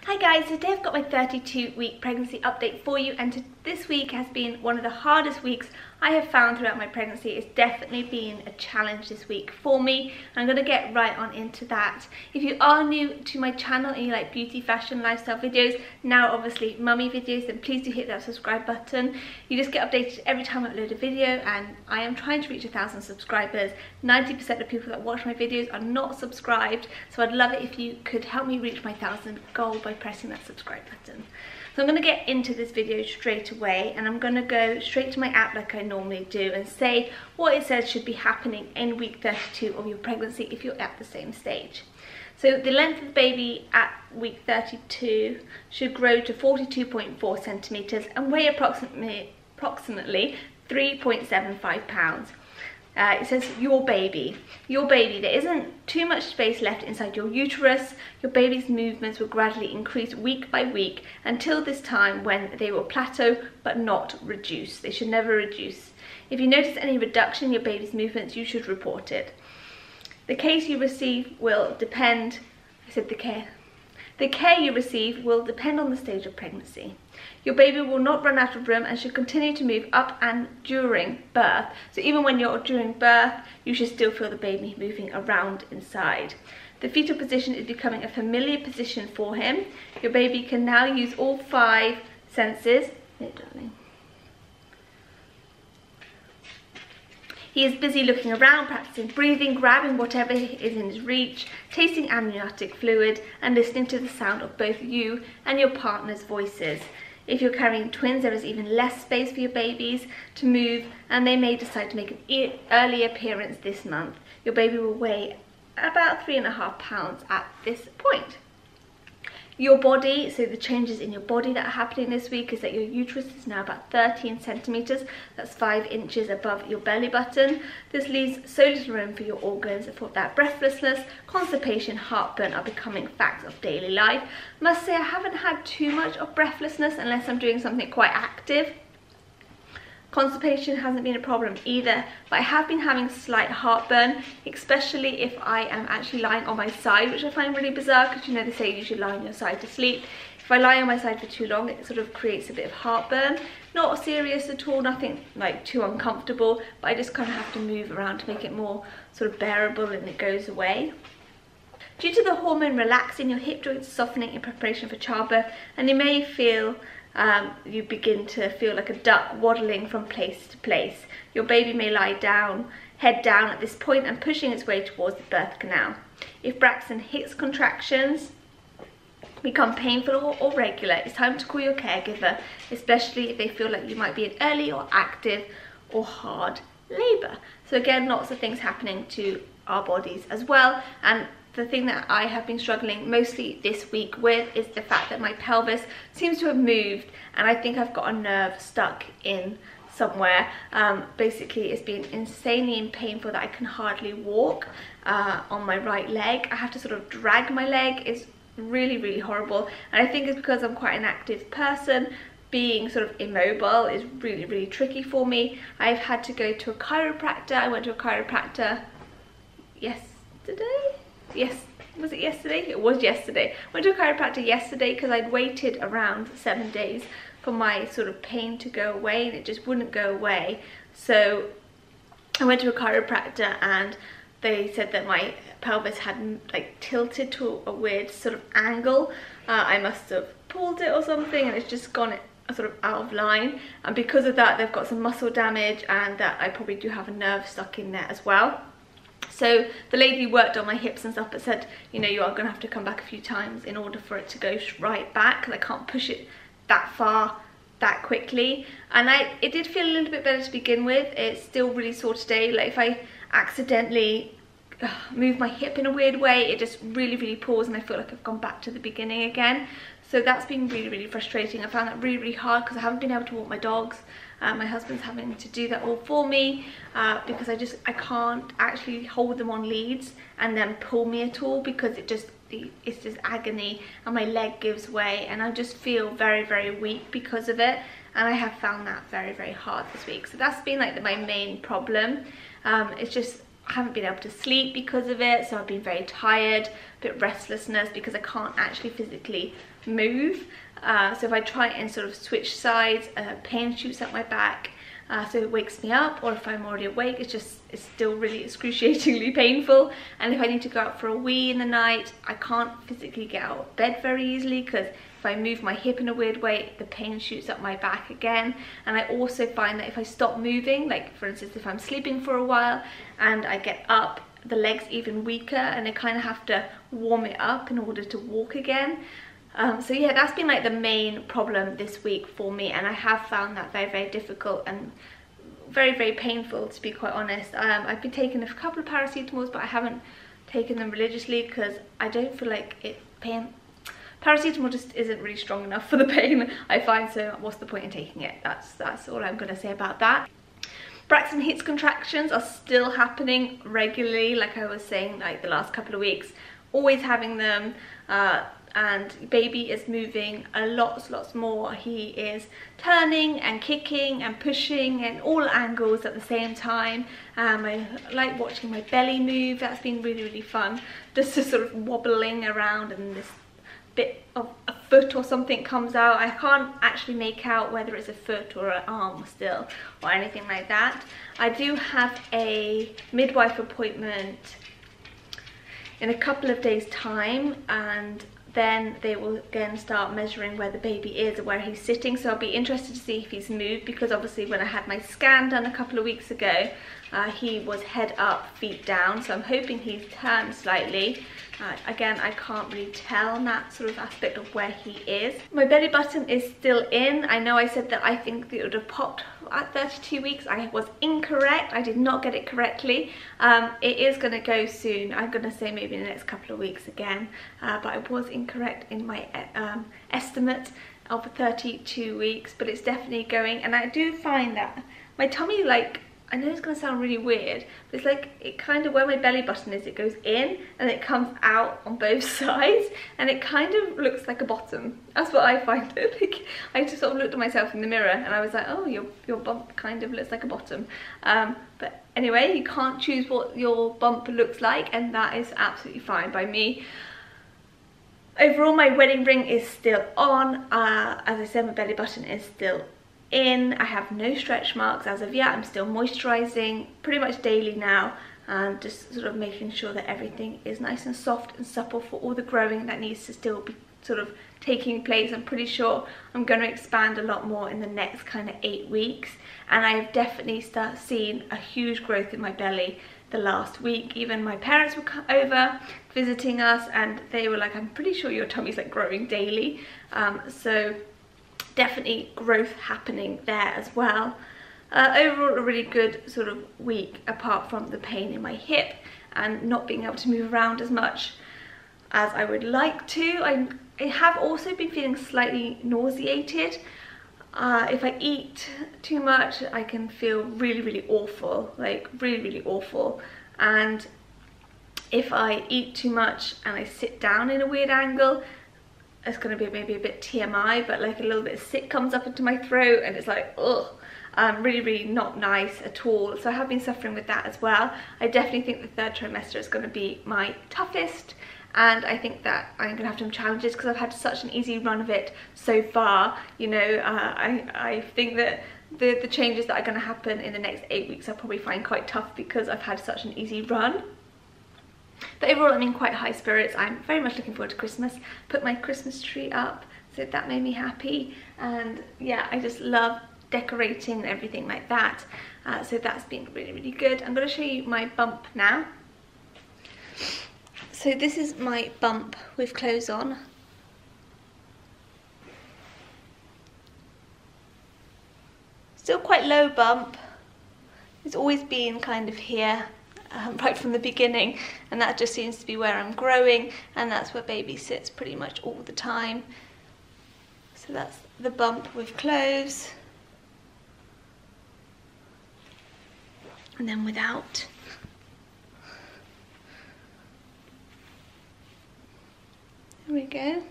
Hi guys, today I've got my 32-week pregnancy update for you, and this week has been one of the hardest weeks I have found throughout my pregnancy. It's definitely been a challenge this week for me. I'm going to get right on into that. If you are new to my channel and you like beauty, fashion, lifestyle videos, now obviously mummy videos, then please do hit that subscribe button. You just get updated every time I upload a video, and I am trying to reach 1,000 subscribers. 90% of people that watch my videos are not subscribed, so I'd love it if you could help me reach my 1,000 goal by pressing that subscribe button. So I'm going to get into this video straight away, and I'm going to go straight to my app like I normally do and say what it says should be happening in week 32 of your pregnancy if you're at the same stage. So the length of the baby at week 32 should grow to 42.4 centimetres and weigh approximately 3.75 pounds. It says your baby. There isn't too much space left inside your uterus. Your baby's movements will gradually increase week by week until this time when they will plateau but not reduce. They should never reduce. If you notice any reduction in your baby's movements, you should report it. The care you receive will depend, The care you receive will depend on the stage of pregnancy. Your baby will not run out of room and should continue to move up and during birth. So even when you're during birth, you should still feel the baby moving around inside. The fetal position is becoming a familiar position for him. Your baby can now use all 5 senses. Here, darling. He is busy looking around, practicing breathing, grabbing whatever is in his reach, tasting amniotic fluid, and listening to the sound of both you and your partner's voices. If you're carrying twins, there is even less space for your babies to move, and they may decide to make an early appearance this month. Your baby will weigh about 3.5 pounds at this point. Your body, so the changes in your body that are happening this week is that your uterus is now about 13 centimetres, that's 5 inches above your belly button. This leaves so little room for your organs, for that breathlessness, constipation, heartburn are becoming facts of daily life. I must say I haven't had too much of breathlessness unless I'm doing something quite active. Constipation hasn't been a problem either, but I have been having slight heartburn, especially if I am actually lying on my side, which I find really bizarre because you know they say you should lie on your side to sleep. If I lie on my side for too long, it sort of creates a bit of heartburn. Not serious at all, nothing like too uncomfortable, but I just kind of have to move around to make it more sort of bearable and it goes away. Due to the hormone relaxing, your hip joints softening in preparation for childbirth, and you may feel you begin to feel like a duck waddling from place to place. Your baby may lie down, head down at this point and pushing its way towards the birth canal. If Braxton hits contractions become painful or regular, it's time to call your caregiver, especially if they feel like you might be in early or active or hard labour. So again, lots of things happening to our bodies as well, and the thing that I have been struggling mostly this week with is the fact that my pelvis seems to have moved, and I think I've got a nerve stuck in somewhere. Basically it's been insanely painful that I can hardly walk on my right leg. I have to sort of drag my leg. It's really horrible, and I think it's because I'm quite an active person. Being sort of immobile is really tricky for me. I've had to go to a chiropractor. I went to a chiropractor yesterday. Yes, was it yesterday? It was yesterday. Went to a chiropractor yesterday because I'd waited around 7 days for my sort of pain to go away, and it just wouldn't go away. So I went to a chiropractor and they said that my pelvis had like tilted to a weird sort of angle. I must have pulled it or something, and it's just gone sort of out of line, and because of that they've got some muscle damage, and that I probably do have a nerve stuck in there as well. So the lady who worked on my hips and stuff but said, you know, you are going to have to come back a few times in order for it to go right back, because I can't push it that far that quickly. And it did feel a little bit better to begin with. It's still really sore today. Like if I accidentally move my hip in a weird way, it just really pulls, and I feel like I've gone back to the beginning again. So that's been really frustrating. I found that really hard because I haven't been able to walk my dogs. My husband's having to do that all for me because I can't actually hold them on leads and then pull me at all, because it's just agony, and my leg gives way, and I just feel very weak because of it, and I have found that very hard this week. So that's been like my main problem. It's just I haven't been able to sleep because of it, so I've been very tired, a bit restlessness because I can't actually physically move. So if I try and sort of switch sides, pain shoots up my back, so it wakes me up, or if I'm already awake, it's still really excruciatingly painful. And if I need to go out for a wee in the night, I can't physically get out of bed very easily, because if I move my hip in a weird way, the pain shoots up my back again. And I also find that if I stop moving, like for instance if I'm sleeping for a while and I get up, the leg's even weaker, and I kind of have to warm it up in order to walk again. So yeah, that's been like the main problem this week for me, and I have found that very, very difficult and very, very painful, to be quite honest. I've been taking a couple of paracetamols, but I haven't taken them religiously because I don't feel like paracetamol just isn't really strong enough for the pain, I find, so what's the point in taking it? That's all I'm going to say about that. Braxton Hicks contractions are still happening regularly, like I was saying, like the last couple of weeks, always having them. And baby is moving lots more. He is turning and kicking and pushing in all angles at the same time. I like watching my belly move. That's been really, really fun, just to sort of wobbling around, and this bit of a foot or something comes out. I can't actually make out whether it's a foot or an arm still or anything like that. I do have a midwife appointment in a couple of days time, and then they will again start measuring where the baby is and where he's sitting. So I'll be interested to see if he's moved, because obviously when I had my scan done a couple of weeks ago, he was head up, feet down. So I'm hoping he's turned slightly. Again, I can't really tell on that sort of aspect of where he is. My belly button is still in. I know I said that I think it would have popped at 32 weeks. I was incorrect. I did not get it correctly. It is going to go soon. I'm going to say maybe in the next couple of weeks again. But I was incorrect in my estimate of 32 weeks. But it's definitely going. And I do find that my tummy, like, I know it's going to sound really weird, but it's like, it kind of, where my belly button is, it goes in and it comes out on both sides, and it kind of looks like a bottom. That's what I find it. Like, I just sort of looked at myself in the mirror and I was like, oh, your bump kind of looks like a bottom. But anyway, you can't choose what your bump looks like, and that is absolutely fine by me. Overall, my wedding ring is still on. As I said, my belly button is still in. I have no stretch marks as of yet. I'm still moisturizing pretty much daily now, and just sort of making sure that everything is nice and soft and supple for all the growing that needs to still be sort of taking place. I'm pretty sure I'm going to expand a lot more in the next kind of 8 weeks, and I've definitely seen a huge growth in my belly the last week. Even my parents were over visiting us, and they were like, I'm pretty sure your tummy's like growing daily. So definitely growth happening there as well. Overall, a really good sort of week, apart from the pain in my hip and not being able to move around as much as I would like to. I have also been feeling slightly nauseated. If I eat too much, I can feel really, really awful, like really, really awful. And if I eat too much and I sit down in a weird angle, it's going to be maybe a bit TMI, but like a little bit of sick comes up into my throat, and it's like, ugh, really, really not nice at all. So I have been suffering with that as well. I definitely think the third trimester is going to be my toughest, and I think that I'm going to have some challenges because I've had such an easy run of it so far. You know, I think that the changes that are going to happen in the next 8 weeks I'll probably find quite tough because I've had such an easy run. But overall, I'm in quite high spirits. I'm very much looking forward to Christmas. Put my Christmas tree up, so that made me happy. And yeah, I just love decorating and everything like that. So that's been really, really good. I'm going to show you my bump now. So this is my bump with clothes on. Still quite low bump. It's always been kind of here. Right from the beginning, and that just seems to be where I'm growing, and that's where baby sits pretty much all the time. So that's the bump with clothes, and then without. There we go.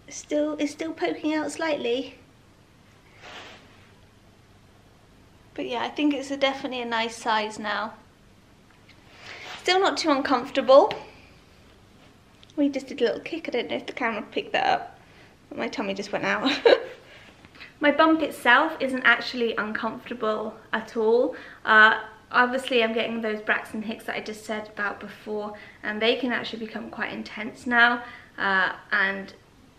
It's still poking out slightly. yeah, I think it's definitely a nice size now. Still not too uncomfortable. We just did a little kick. I don't know if the camera picked that up, but my tummy just went out. My bump itself isn't actually uncomfortable at all. Obviously I'm getting those Braxton Hicks that I just said about before, and they can actually become quite intense now, and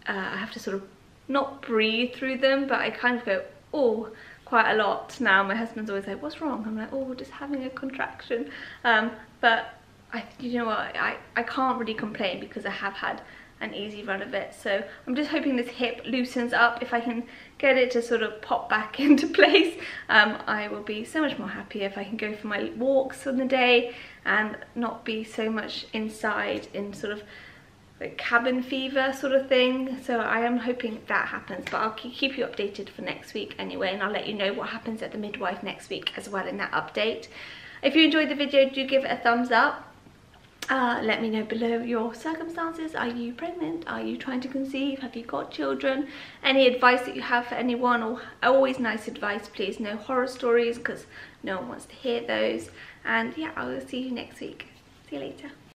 I have to sort of not breathe through them, but I kind of go, oh, quite a lot now. My husband's always like, what's wrong? I'm like, oh, just having a contraction. But you know what, I can't really complain because I have had an easy run of it. So I'm just hoping this hip loosens up. If I can get it to sort of pop back into place, I will be so much more happy if I can go for my walks on the day and not be so much inside in sort of like cabin fever sort of thing. So I am hoping that happens, but I'll keep you updated for next week anyway, and I'll let you know what happens at the midwife next week as well in that update. If you enjoyed the video, do give it a thumbs up. Let me know below your circumstances. Are you pregnant? Are you trying to conceive? Have you got children? Any advice that you have for anyone, or always nice advice, please. No horror stories, because no one wants to hear those. And yeah, I will see you next week. See you later.